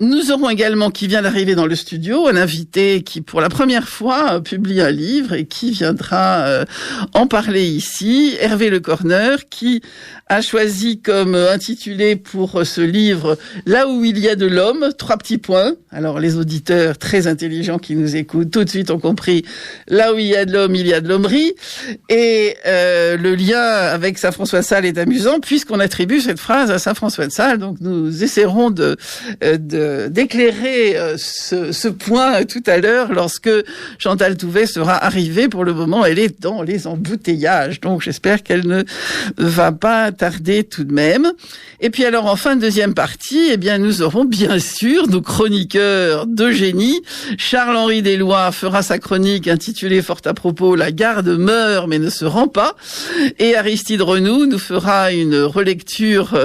Nous aurons également, qui vient d'arriver dans le studio, un invité qui, pour la première fois, publie un livre et qui viendra en parler ici. Hervé Le Corneur, qui a choisi comme intitulé pour ce livre « Là où il y a de l'homme », 3 petits points. Alors, les auditeurs très intelligents qui nous écoutent, tout de suite ont compris « Là où il y a de l'homme, il y a de l'hommerie ». Et le lien avec Saint François de Sales est amusant, puisqu'on attribue cette phrase à Saint François de Sales. Donc, nous essaierons d'éclairer ce point tout à l'heure lorsque Chantal Touvet sera arrivée. Pour le moment, elle est dans les embouteillages, donc j'espère qu'elle ne va pas tarder tout de même. Et puis alors, en fin de deuxième partie, eh bien, nous aurons bien sûr nos chroniqueurs de génie. Charles-Henri Deslois fera sa chronique intitulée fort à propos « La garde meurt mais ne se rend pas ». Et Aristide Renoux nous fera une relecture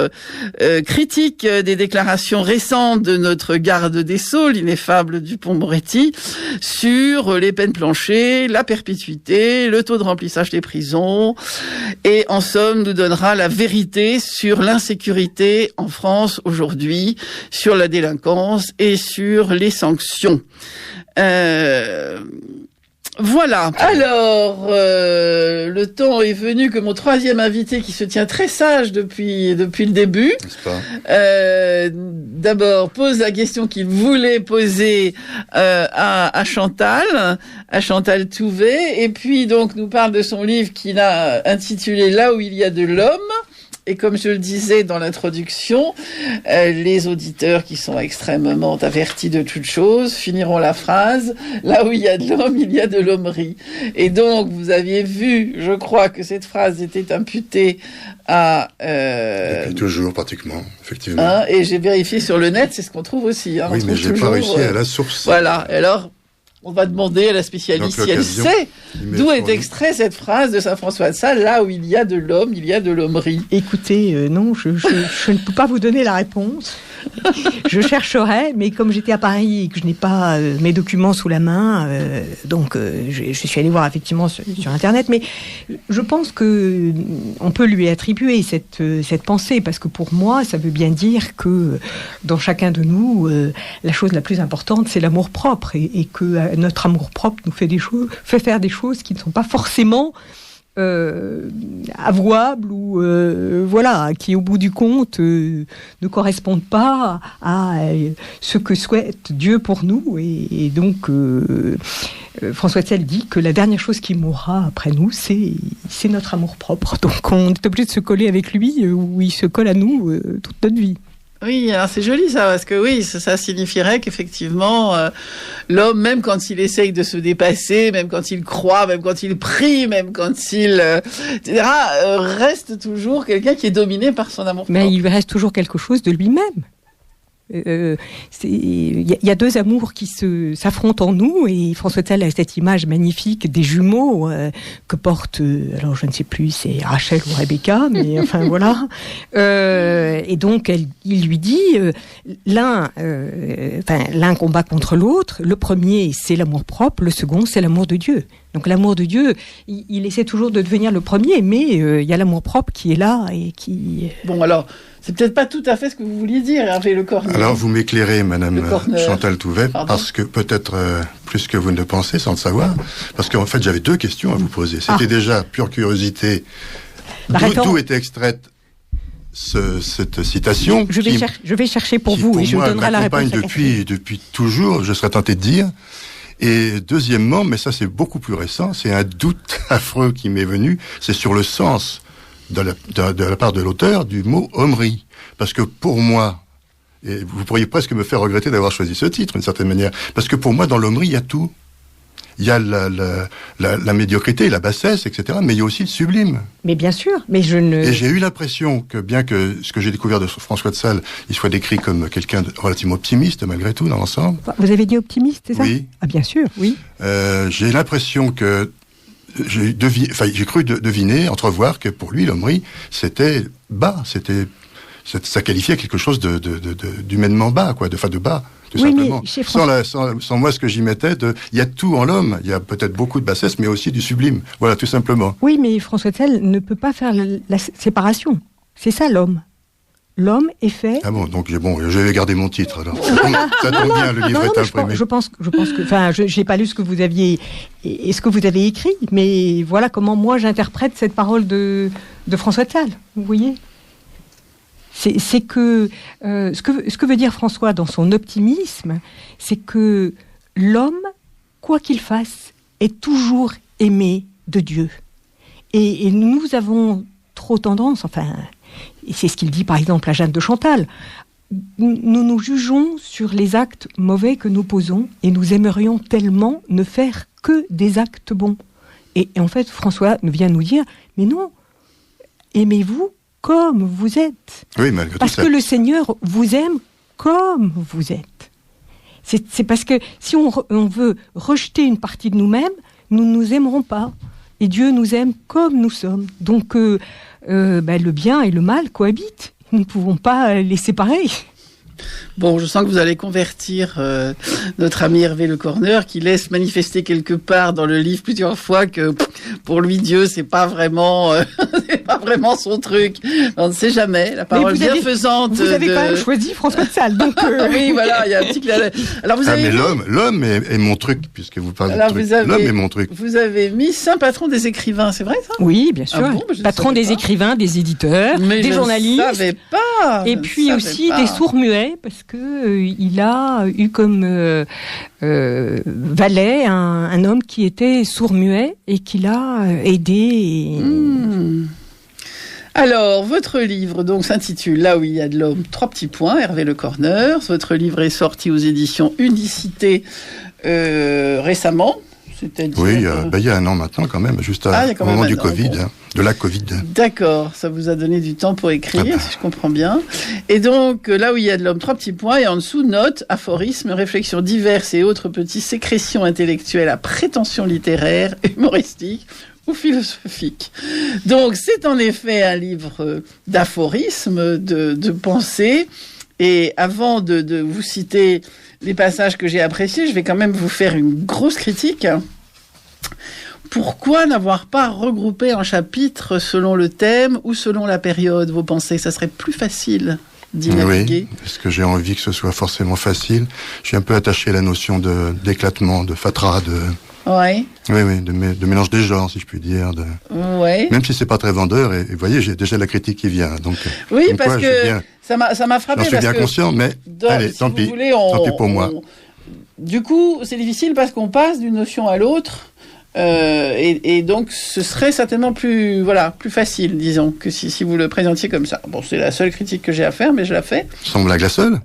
critique des déclarations récentes de notre garde des Sceaux, l'ineffable Dupond-Moretti, sur les peines planchées, la perpétuité, le taux de remplissage des prisons, et en somme nous donnera la vérité sur l'insécurité en France aujourd'hui, sur la délinquance et sur les sanctions. Voilà. Alors, le temps est venu que mon troisième invité, qui se tient très sage depuis le début, n'est-ce pas, d'abord pose la question qu'il voulait poser à Chantal Touvet, et puis donc nous parle de son livre qu'il a intitulé « Là où il y a de l'homme ». Et comme je le disais dans l'introduction, les auditeurs qui sont extrêmement avertis de toutes choses finiront la phrase « Là où il y a de l'homme, il y a de l'hommerie ». Et donc, vous aviez vu, je crois, que cette phrase était imputée à... Depuis toujours, pratiquement, effectivement. Et j'ai vérifié sur le net, c'est ce qu'on trouve aussi. Oui, mais je n'ai pas réussi à la source. Voilà, alors... On va demander à la spécialiste si elle sait d'où est extrait cette phrase de Saint François de Sales, là où il y a de l'homme, il y a de l'hommerie. Écoutez, non, je ne peux pas vous donner la réponse. Je chercherai, mais comme j'étais à Paris et que je n'ai pas mes documents sous la main, donc je suis allée voir effectivement sur Internet, mais je pense que on peut lui attribuer cette pensée, parce que pour moi, ça veut bien dire que dans chacun de nous, la chose la plus importante, c'est l'amour propre, et que notre amour propre nous fait faire des choses qui ne sont pas forcément avouables, ou voilà, qui au bout du compte ne correspondent pas à ce que souhaite Dieu pour nous, et donc François de Sales dit que la dernière chose qui mourra après nous, c'est notre amour propre. Donc on est obligé de se coller avec lui, ou il se colle à nous toute notre vie. Oui, alors c'est joli ça, parce que oui, ça signifierait qu'effectivement, l'homme, même quand il essaye de se dépasser, même quand il croit, même quand il prie, même quand il, etc., reste toujours quelqu'un qui est dominé par son amour propre. Mais il reste toujours quelque chose de lui-même. Il y a deux amours qui s'affrontent en nous, et François de Sales a cette image magnifique des jumeaux que portent, alors je ne sais plus, c'est Rachel ou Rebecca, mais enfin voilà. Et donc il lui dit l'un combat contre l'autre. Le premier, c'est l'amour propre, le second, c'est l'amour de Dieu. Donc l'amour de Dieu, il essaie toujours de devenir le premier, mais il y a l'amour propre qui est là et qui... Bon, alors, c'est peut-être pas tout à fait ce que vous vouliez dire, Hervé Le Corneur. Alors, vous m'éclairez, Madame Chantal Touvet, parce que peut-être plus que vous ne le pensez, sans le savoir, parce qu'en fait, j'avais 2 questions à vous poser. C'était déjà pure curiosité. D'où était extraite cette citation? Je vais chercher pour vous, et je vous donnerai la réponse. Depuis toujours, je serais tenté de dire. Et deuxièmement, mais ça c'est beaucoup plus récent, c'est un doute affreux qui m'est venu, c'est sur le sens de la part de l'auteur du mot hommerie. Parce que pour moi, et vous pourriez presque me faire regretter d'avoir choisi ce titre d'une certaine manière, parce que pour moi dans l'hommerie il y a tout. Il y a la médiocrité, la bassesse, etc. Mais il y a aussi le sublime. Mais bien sûr, mais Et j'ai eu l'impression que, bien que ce que j'ai découvert de François de Sales, il soit décrit comme quelqu'un de relativement optimiste, malgré tout, dans l'ensemble. Vous avez dit optimiste, c'est ça? Oui. Ah, bien sûr, oui. J'ai l'impression que j'ai cru deviner, entrevoir que pour lui, l'hommerie, c'était bas, ça qualifiait quelque chose d'humainement bas, quoi, de bas. Tout simplement. Sans moi, ce que j'y mettais, il y a tout en l'homme. Il y a peut-être beaucoup de bassesse, mais aussi du sublime. Voilà, tout simplement. Oui, mais François de Sales ne peut pas faire la séparation. C'est ça, l'homme. l'homme est fait. Ah bon, donc je vais garder mon titre alors. Ça tombe bien, le livre est imprimé. Je pense que, enfin, j'ai pas lu ce que vous aviez et ce que vous avez écrit, mais voilà comment moi j'interprète cette parole de François de Sales. Vous voyez, c'est que ce que veut dire François dans son optimisme, c'est que l'homme, quoi qu'il fasse, est toujours aimé de Dieu. Et nous avons trop tendance, enfin, et c'est ce qu'il dit par exemple à Jeanne de Chantal, nous nous jugeons sur les actes mauvais que nous posons et nous aimerions tellement ne faire que des actes bons. Et en fait, François vient nous dire, mais non, aimez-vous comme vous êtes. Oui, malgré parce que le Seigneur vous aime comme vous êtes. C'est parce que si on veut rejeter une partie de nous-mêmes, nous ne nous aimerons pas. Et Dieu nous aime comme nous sommes. Donc, le bien et le mal cohabitent. Nous ne pouvons pas les séparer. Bon, je sens que vous allez convertir notre ami Hervé Le Corneur, qui laisse manifester quelque part dans le livre plusieurs fois que pour lui Dieu c'est pas vraiment son truc. On ne sait jamais. La parole bienfaisante. Vous avez quand même choisi François de Sales, donc. Oui, voilà, il y a un petit. Alors vous avez. Mais l'homme est mon truc, puisque vous parlez de truc. L'homme est mon truc. Vous avez mis saint patron des écrivains, c'est vrai ça? Oui, bien sûr. Patron des écrivains, des éditeurs, des journalistes. Je ne savais pas. Et puis aussi des sourds-muets, parce que il a eu comme valet un homme qui était sourd-muet et qui l'a aidé. Alors, votre livre donc s'intitule Là où il y a de l'homme, 3 petits points, Hervé Le Corneur. Votre livre est sorti aux éditions Unicité récemment. Oui, il y a un an maintenant quand même, juste au moment du Covid, de la Covid. D'accord, ça vous a donné du temps pour écrire, si je comprends bien. Et donc, Là où il y a de l'homme, 3 petits points, et en dessous, notes, aphorismes, réflexions diverses et autres petits sécrétions intellectuelles à prétention littéraire, humoristique ou philosophique. Donc, c'est en effet un livre d'aphorismes, de pensée. Et avant de vous citer les passages que j'ai appréciés, je vais quand même vous faire une grosse critique. Pourquoi n'avoir pas regroupé en chapitres selon le thème ou selon la période, vous pensez? Ça serait plus facile d'y naviguer. Oui, parce que j'ai envie que ce soit forcément facile. Je suis un peu attaché à la notion d'éclatement, de fatras, Oui, de mélange des genres, si je puis dire. Oui. Même si c'est pas très vendeur, et vous voyez, j'ai déjà la critique qui vient. Donc, oui, parce que ça m'a frappé. J'en suis bien conscient, mais allez, tant pis pour moi. Du coup, c'est difficile parce qu'on passe d'une notion à l'autre. Et donc, ce serait certainement plus facile, disons, que si vous le présentiez comme ça. Bon, c'est la seule critique que j'ai à faire, mais je la fais. Sans blague la seule?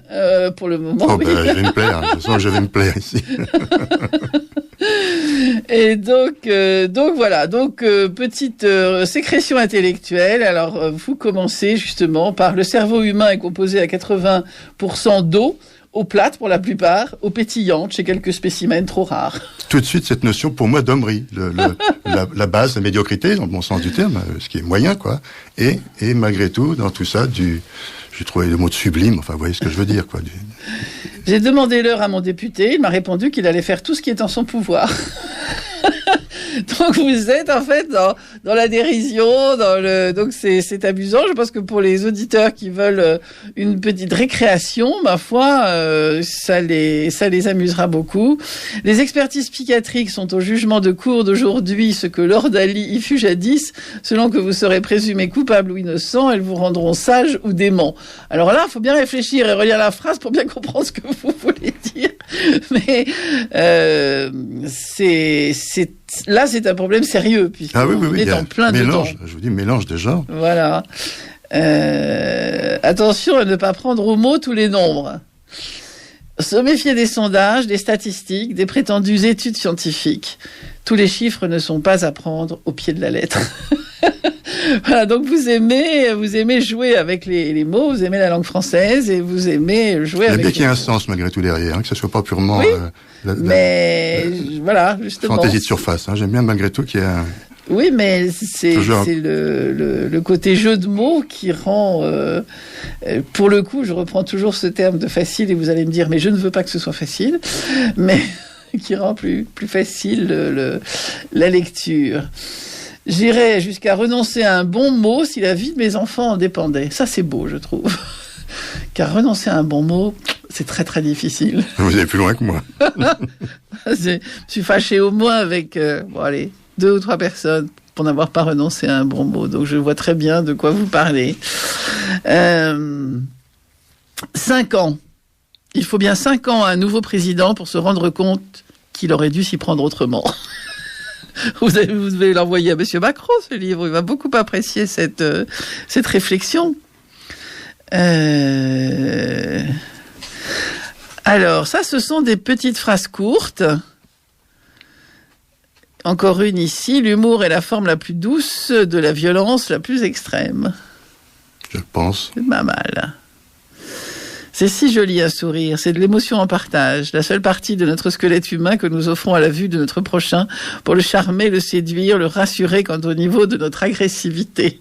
Pour le moment, oui. Je vais me plaire. Je sens que je vais me plaire ici. Et donc voilà. Donc, petite sécrétion intellectuelle. Alors, vous commencez justement par le cerveau humain est composé à 80% d'eau. Eau plate pour la plupart, eau pétillante chez quelques spécimens trop rares. Tout de suite, cette notion pour moi d'hommerie, la base, la médiocrité, dans le bon sens du terme, ce qui est moyen, quoi. Et malgré tout, dans tout ça, j'ai trouvé le mot de sublime, enfin, vous voyez ce que je veux dire, quoi. J'ai demandé l'heure à mon député, il m'a répondu qu'il allait faire tout ce qui est en son pouvoir. Donc vous êtes en fait dans la dérision, donc c'est amusant. Je pense que pour les auditeurs qui veulent une petite récréation, ma foi, ça les amusera beaucoup. Les expertises psychiatriques sont au jugement de cour d'aujourd'hui ce que Lord Ali y fut jadis, selon que vous serez présumé coupable ou innocent, elles vous rendront sage ou dément. Alors là, il faut bien réfléchir et relire la phrase pour bien comprendre ce que vous voulez dire. Mais là, c'est un problème sérieux, puisqu'on est en plein mélange, dedans. Je vous dis, mélange des genres. Voilà. Attention à ne pas prendre au mot tous les nombres. Se méfier des sondages, des statistiques, des prétendues études scientifiques. Tous les chiffres ne sont pas à prendre au pied de la lettre. Voilà, donc vous aimez jouer avec les mots, vous aimez la langue française et vous aimez jouer avec... Il y a bien qu'il y ait un sens malgré tout derrière, que ce soit pas purement... Oui, voilà, justement. Fantaisie de surface, j'aime bien malgré tout qu'il y ait un... Oui, mais c'est le côté jeu de mots qui rend... pour le coup, je reprends toujours ce terme de facile et vous allez me dire, mais je ne veux pas que ce soit facile, mais qui rend plus facile la lecture. J'irais jusqu'à renoncer à un bon mot si la vie de mes enfants en dépendait. Ça, c'est beau, je trouve. Car renoncer à un bon mot, c'est très très difficile. Vous allez plus loin que moi. Je suis fâchée au moins avec 2 ou 3 personnes pour n'avoir pas renoncé à un bon mot. Donc je vois très bien de quoi vous parlez. 5 ans. Il faut bien 5 ans à un nouveau président pour se rendre compte qu'il aurait dû s'y prendre autrement. Vous devez l'envoyer à M. Macron, ce livre. Il va beaucoup apprécier cette réflexion. Alors, ça, ce sont des petites phrases courtes. Encore une ici. L'humour est la forme la plus douce de la violence la plus extrême. Je pense. C'est pas mal. C'est si joli un sourire, c'est de l'émotion en partage, la seule partie de notre squelette humain que nous offrons à la vue de notre prochain pour le charmer, le séduire, le rassurer quant au niveau de notre agressivité.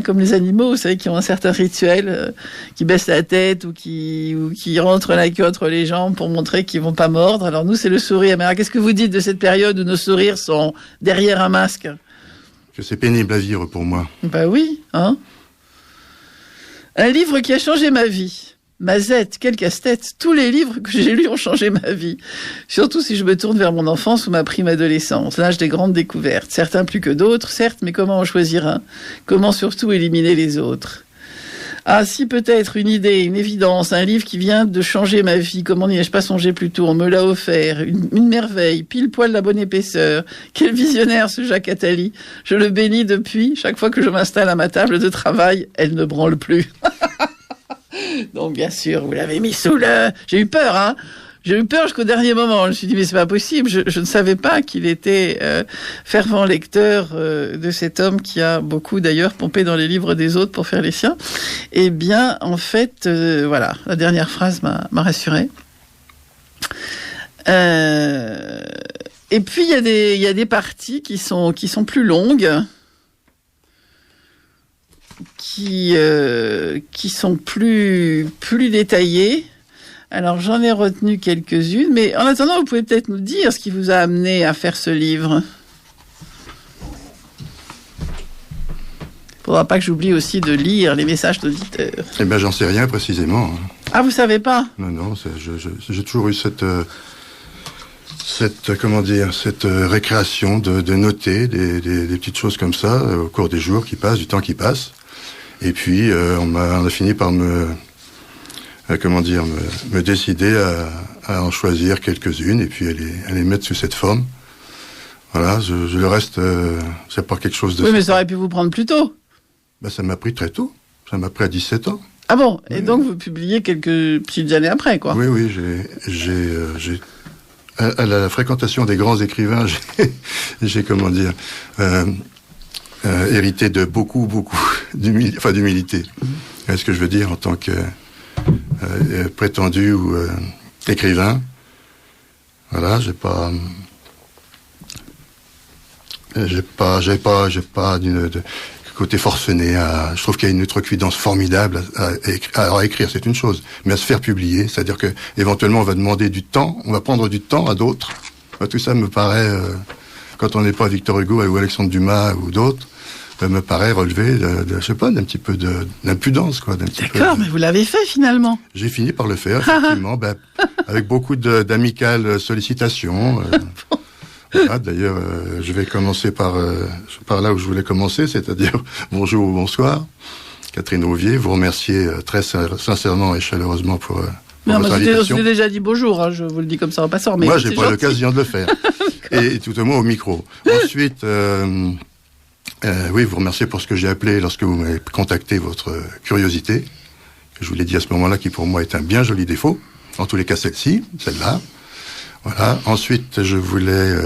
Comme les animaux, vous savez, qui ont un certain rituel, qui baissent la tête ou qui rentrent la queue entre les jambes pour montrer qu'ils vont pas mordre. Alors nous, c'est le sourire. Mais alors, qu'est-ce que vous dites de cette période où nos sourires sont derrière un masque ? Que c'est pénible à vivre pour moi. Ben oui, hein. Un livre qui a changé ma vie. Mazette, quel casse-tête. Tous les livres que j'ai lus ont changé ma vie. Surtout si je me tourne vers mon enfance ou ma prime adolescence, l'âge des grandes découvertes. Certains plus que d'autres, certes, mais comment en choisir un ? Comment surtout éliminer les autres ? Ah, si peut-être une idée, une évidence, un livre qui vient de changer ma vie. Comment n'y ai-je pas songé plus tôt ? On me l'a offert. Une merveille, pile poil la bonne épaisseur. Quel visionnaire ce Jacques Attali. Je le bénis depuis. Chaque fois que je m'installe à ma table de travail, elle ne branle plus. Donc, bien sûr, vous l'avez mis sous le... J'ai eu peur, hein. J'ai eu peur jusqu'au dernier moment. Je me suis dit, mais c'est pas possible. Je ne savais pas qu'il était fervent lecteur de cet homme qui a beaucoup, d'ailleurs, pompé dans les livres des autres pour faire les siens. Eh bien, en fait, voilà, la dernière phrase m'a rassurée. Et puis, il y a des parties qui sont plus longues. Qui sont plus détaillées. Alors, j'en ai retenu quelques-unes, mais en attendant, vous pouvez peut-être nous dire ce qui vous a amené à faire ce livre. Faudra pas que j'oublie aussi de lire les messages d'auditeurs. Eh ben, j'en sais rien précisément. Ah, vous savez pas ? Non, j'ai toujours eu cette récréation de noter des petites choses comme ça au cours des jours qui passent, du temps qui passe. Et puis, on a fini par me décider à en choisir quelques-unes et puis à les mettre sous cette forme. Voilà, le reste, c'est pas quelque chose de... Oui, mais ça aurait pu vous prendre plus tôt. Ben, ça m'a pris très tôt. Ça m'a pris à 17 ans. Ah bon ? Et oui. donc, vous publiez quelques petites années après, quoi. Oui, j'ai à la fréquentation des grands écrivains, j'ai hérité de beaucoup d'humilité. C'est ce que je veux dire en tant que prétendu ou écrivain. Voilà, j'ai pas d'une côté forcené je trouve qu'il y a une outrecuidance formidable à écrire, c'est une chose, mais à se faire publier, c'est-à-dire que éventuellement on va demander du temps, on va prendre du temps à d'autres. Tout ça me paraît, quand on n'est pas Victor Hugo ou Alexandre Dumas ou d'autres, me paraît relever d'un petit peu d'impudence, quoi. D'accord, mais vous l'avez fait finalement. J'ai fini par le faire, effectivement, avec beaucoup d'amicales sollicitations. Voilà, d'ailleurs, je vais commencer par là où je voulais commencer, c'est-à-dire bonjour ou bonsoir. Catherine Rouvier, vous remercier très sincèrement et chaleureusement pour votre invitation. Je vous ai déjà dit bonjour, hein, je vous le dis comme ça en passant. Mais moi, j'ai pas l'occasion de le faire. Et tout au moins au micro. Ensuite, oui, vous remercier pour ce que j'ai appelé lorsque vous m'avez contacté, votre curiosité. Je vous l'ai dit à ce moment-là, qui pour moi est un bien joli défaut. En tous les cas, celle-là. Voilà. Ensuite, je voulais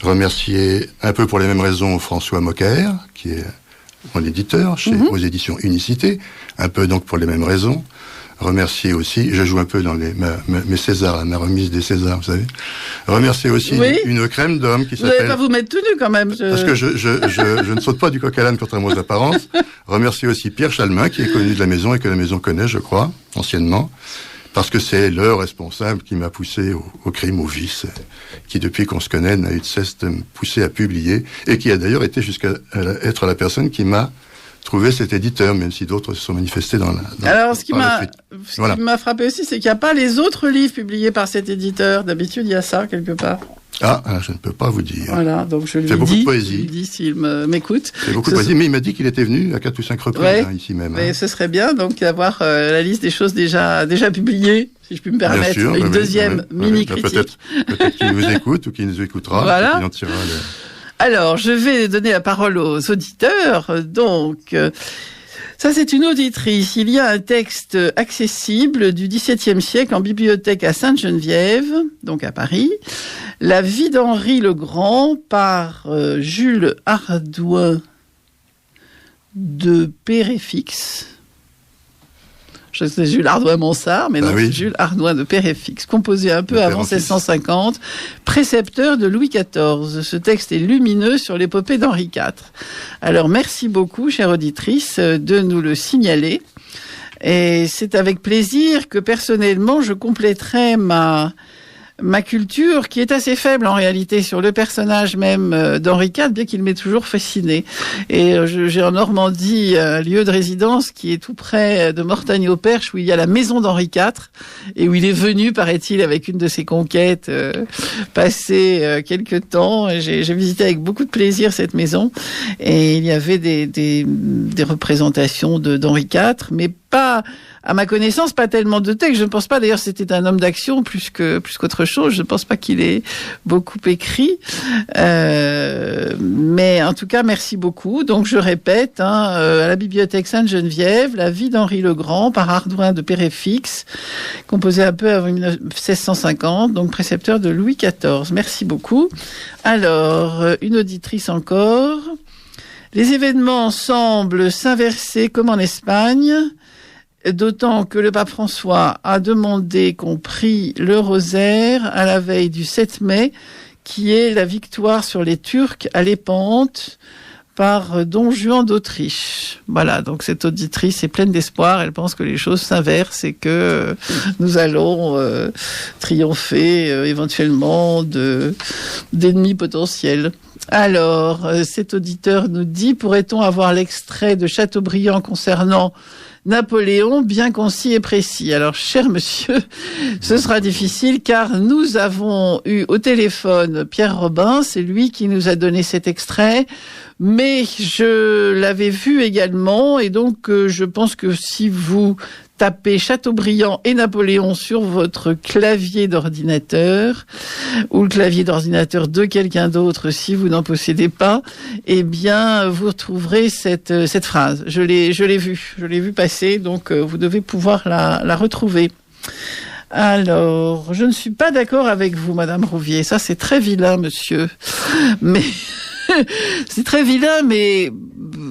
remercier un peu pour les mêmes raisons François Moquer, qui est mon éditeur aux éditions Unicité, un peu donc pour les mêmes raisons. Remercier aussi, je joue un peu dans mes Césars, ma remise des Césars, vous savez. Remercier aussi une crème d'homme qui s'appelle... Vous n'allez pas vous mettre tout nu quand même. Parce que je ne saute pas du coq à l'âne contrairement aux apparences. Remercier aussi Pierre Chalmin, qui est connu de la maison et que la maison connaît, je crois, anciennement. Parce que c'est le responsable qui m'a poussé au crime, au vice, qui depuis qu'on se connaît n'a eu de cesse de me pousser à publier, et qui a d'ailleurs été jusqu'à être la personne qui m'a trouver cet éditeur, même si d'autres se sont manifestés dans la... Alors, ce qui m'a frappé aussi, c'est qu'il n'y a pas les autres livres publiés par cet éditeur. D'habitude, il y a ça, quelque part. Ah, je ne peux pas vous dire. Voilà, donc je lui dis... beaucoup de poésie. Je lui dis s'il m'écoute. C'est beaucoup de poésie, mais il m'a dit qu'il était venu à 4 ou 5 reprises, ici même. Mais ce serait bien, donc, d'avoir la liste des choses déjà publiées, si je puis me permettre. Bien sûr, une deuxième mini-critique. Peut-être qu'il nous écoute ou qu'il nous écoutera. Voilà. Qu'il en tirera Alors, je vais donner la parole aux auditeurs. Donc, ça, c'est une auditrice. Il y a un texte accessible du XVIIe siècle en bibliothèque à Sainte-Geneviève, donc à Paris. La vie d'Henri le Grand par Jules Hardouin de Péréfixe. Je sais Jules Hardouin-Mansart, mais non, c'est Jules Hardouin de Péréfixe, composé un peu avant 1650, précepteur de Louis XIV. Ce texte est lumineux sur l'épopée d'Henri IV. Alors, merci beaucoup, chère auditrice, de nous le signaler. Et c'est avec plaisir que, personnellement, je compléterai ma culture, qui est assez faible en réalité sur le personnage même d'Henri IV, bien qu'il m'ait toujours fasciné. Et j'ai en Normandie un lieu de résidence qui est tout près de Mortagne-au-Perche, où il y a la maison d'Henri IV, et où il est venu, paraît-il, avec une de ses conquêtes, passer quelque temps. J'ai visité avec beaucoup de plaisir cette maison, et il y avait des représentations d'Henri IV, mais pas... À ma connaissance, pas tellement de textes. Je ne pense pas, d'ailleurs, c'était un homme d'action plus qu'autre chose. Je ne pense pas qu'il ait beaucoup écrit. Mais en tout cas, merci beaucoup. Donc, je répète, à la bibliothèque Sainte-Geneviève, La vie d'Henri le Grand par Hardouin de Péréfixe, composé un peu avant 1650, donc précepteur de Louis XIV. Merci beaucoup. Alors, une auditrice encore. Les événements semblent s'inverser comme en Espagne, d'autant que le pape François a demandé qu'on prie le rosaire à la veille du 7 mai, qui est la victoire sur les Turcs à Lépante par Don Juan d'Autriche. Voilà, donc cette auditrice est pleine d'espoir, elle pense que les choses s'inversent et que nous allons triompher éventuellement d'ennemis potentiels. Alors, cet auditeur nous dit, pourrait-on avoir l'extrait de Chateaubriand concernant Napoléon, bien concis et précis. Alors, cher monsieur, ce sera difficile car nous avons eu au téléphone Pierre Robin, c'est lui qui nous a donné cet extrait, mais je l'avais vu également et donc je pense que si vous tapez Chateaubriand et Napoléon sur votre clavier d'ordinateur ou le clavier d'ordinateur de quelqu'un d'autre si vous n'en possédez pas, eh bien vous retrouverez cette phrase. Je l'ai vu passer, donc vous devez pouvoir la retrouver. Alors, je ne suis pas d'accord avec vous, Madame Rouvier. Ça, c'est très vilain, monsieur. Mais c'est très vilain, mais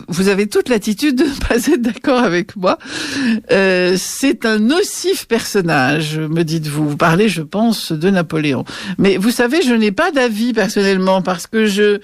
vous avez toute l'attitude de ne pas être d'accord avec moi. C'est un nocif personnage, me dites-vous. Vous parlez, je pense, de Napoléon. Mais vous savez, je n'ai pas d'avis personnellement parce que je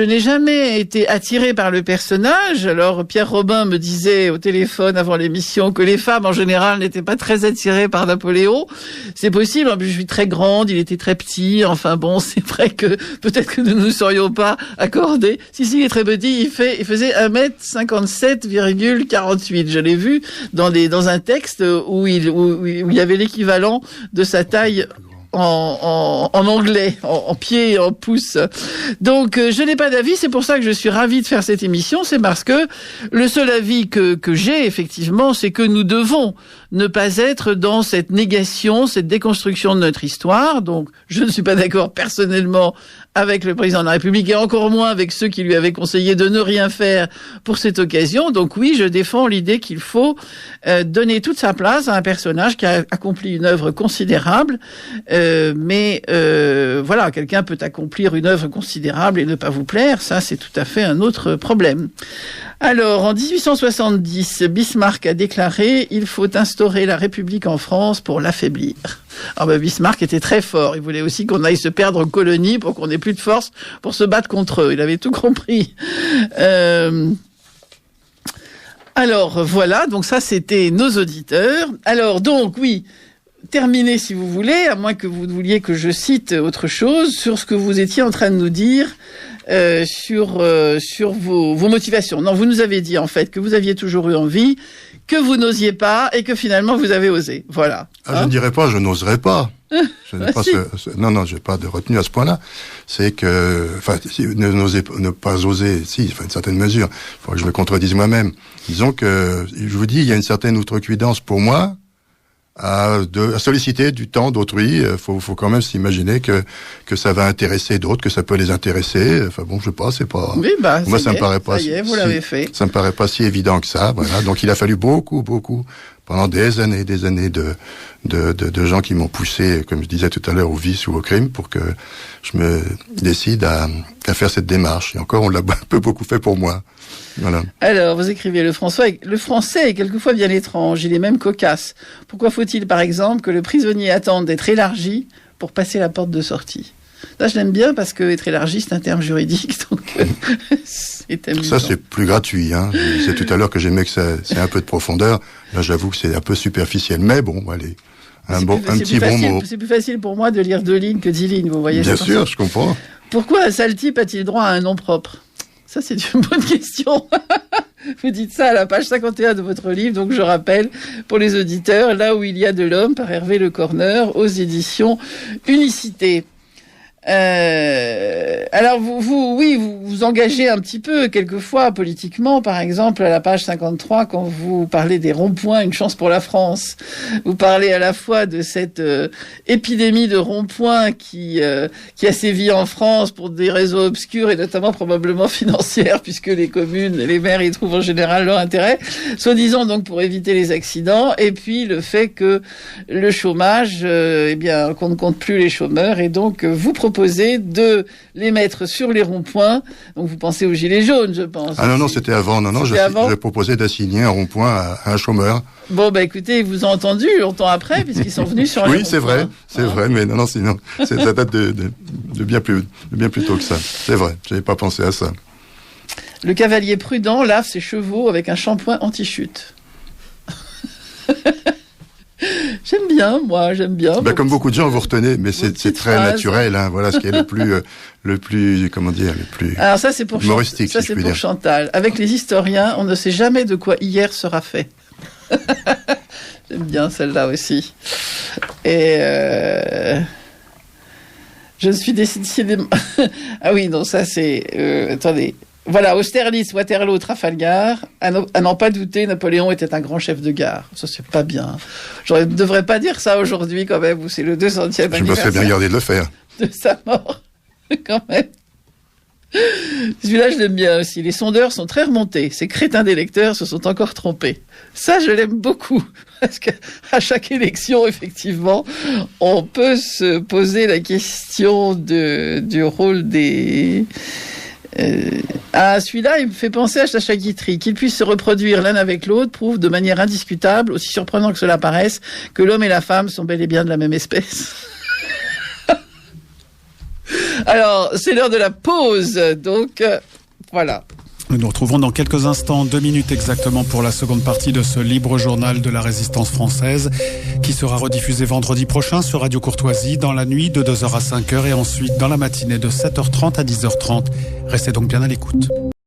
n'ai jamais été attirée par le personnage. Alors, Pierre Robin me disait au téléphone avant l'émission que les femmes, en général, n'étaient pas très attirées par Napoléon. C'est possible. En plus, je suis très grande, il était très petit. Enfin bon, c'est vrai que peut-être que nous ne serions pas accordés. Si, il est très petit. Il faisait 1m57,48. Je l'ai vu dans un texte où il y avait l'équivalent de sa taille en anglais, en pied et en pouce. Donc, je n'ai pas d'avis, c'est pour ça que je suis ravie de faire cette émission, c'est parce que le seul avis que j'ai, effectivement, c'est que nous devons ne pas être dans cette négation, cette déconstruction de notre histoire. Donc, je ne suis pas d'accord personnellement avec le président de la République et encore moins avec ceux qui lui avaient conseillé de ne rien faire pour cette occasion. Donc oui, je défends l'idée qu'il faut donner toute sa place à un personnage qui a accompli une œuvre considérable. Mais voilà, quelqu'un peut accomplir une œuvre considérable et ne pas vous plaire. Ça, c'est tout à fait un autre problème. Alors, en 1870, Bismarck a déclaré « Il faut instaurer la République en France pour l'affaiblir ». Alors Bismarck était très fort. Il voulait aussi qu'on aille se perdre en colonie pour qu'on ait plus de force pour se battre contre eux. Il avait tout compris. Alors, voilà. Donc ça, c'était nos auditeurs. Alors, donc, oui, terminer, si vous voulez, à moins que vous vouliez que je cite autre chose, sur ce que vous étiez en train de nous dire sur vos motivations. Non, vous nous avez dit en fait que vous aviez toujours eu envie, que vous n'osiez pas et que finalement vous avez osé. Voilà. Je ne dirais pas, je n'oserais pas. Je n'ai pas non, j'ai pas de retenue à ce point-là. C'est que, ne pas oser, si, une certaine mesure. Il faudrait que je me contredise moi-même. Disons que, je vous dis, il y a une certaine outrecuidance pour moi à solliciter du temps d'autrui. Faut quand même s'imaginer que ça va intéresser d'autres, que ça peut les intéresser. Enfin bon, je sais pas, c'est pas. Oui, moi, ça me paraît pas. Ça y est, vous l'avez fait. Ça me paraît pas si évident que ça. Voilà. Donc, il a fallu beaucoup, pendant des années de gens qui m'ont poussé, comme je disais tout à l'heure, au vice ou au crime, pour que je me décide à faire cette démarche. Et encore, on l'a un peu beaucoup fait pour moi. Voilà. Alors, vous écrivez, le français est quelquefois bien étrange, il est même cocasse. Pourquoi faut-il, par exemple, que le prisonnier attende d'être élargi pour passer la porte de sortie? Là, je l'aime bien parce que être élargi, c'est un terme juridique, donc c'est amusant. Ça, c'est plus gratuit. Hein. Je disais tout à l'heure que j'aimais que c'est un peu de profondeur. Là, j'avoue que c'est un peu superficiel. Mais bon, allez, un petit bon mot. C'est plus facile pour moi de lire 2 lignes que 10 lignes, vous voyez. Bien sûr, je comprends. Pourquoi un sale type a-t-il droit à un nom propre? Ça, c'est une bonne question. Vous dites ça à la page 51 de votre livre, donc je rappelle, pour les auditeurs, Là où il y a de l'homme, par Hervé Le Corneur, aux éditions Unicité. Alors vous engagez un petit peu quelquefois politiquement, par exemple à la page 53 quand vous parlez des ronds-points, une chance pour la France. Vous parlez à la fois de cette épidémie de ronds-points qui a sévi en France pour des raisons obscures et notamment probablement financières, puisque les communes, les maires y trouvent en général leur intérêt, soi-disant donc pour éviter les accidents, et puis le fait que le chômage, qu'on ne compte plus les chômeurs, et donc vous proposez de les mettre sur les ronds-points. Donc vous pensez aux gilets jaunes, je pense. Ah non, c'était avant. Non, je proposais d'assigner un rond-point à un chômeur. Bon, écoutez, ils vous ont entendu longtemps après, puisqu'ils sont venus sur les ronds-points. Oui, c'est vrai, mais non, sinon, ça date de bien plus tôt que ça. C'est vrai, j'avais pas pensé à ça. Le cavalier prudent lave ses chevaux avec un shampoing anti-chute. J'aime bien. Comme beaucoup de gens, vous retenez, mais c'est très naturel, hein. Voilà ce qui est le plus, comment dire, le plus. Alors ça, c'est pour humoristique. Ça, c'est pour Chantal. Avec les historiens, on ne sait jamais de quoi hier sera fait. J'aime bien celle-là aussi. Et je ne suis décidément. Ah oui, non, ça c'est. Attendez. Voilà, Austerlitz, Waterloo, Trafalgar, à n'en pas douter, Napoléon était un grand chef de gare. Ça, c'est pas bien. Je ne devrais pas dire ça aujourd'hui, quand même, où c'est le 200e anniversaire. Je me serais bien gardé de le faire. De sa mort, quand même. Celui-là, je l'aime bien aussi. Les sondeurs sont très remontés. Ces crétins d'électeurs se sont encore trompés. Ça, je l'aime beaucoup. Parce qu'à chaque élection, effectivement, on peut se poser la question du rôle des... celui-là, il me fait penser à Sacha Guitry. Qu'ils puissent se reproduire l'un avec l'autre prouve de manière indiscutable, aussi surprenant que cela paraisse, que l'homme et la femme sont bel et bien de la même espèce. Alors, c'est l'heure de la pause, donc voilà. Nous nous retrouvons dans quelques instants, 2 minutes exactement, pour la seconde partie de ce libre journal de la Résistance française, qui sera rediffusé vendredi prochain sur Radio Courtoisie, dans la nuit de 2h à 5h et ensuite dans la matinée de 7h30 à 10h30. Restez donc bien à l'écoute.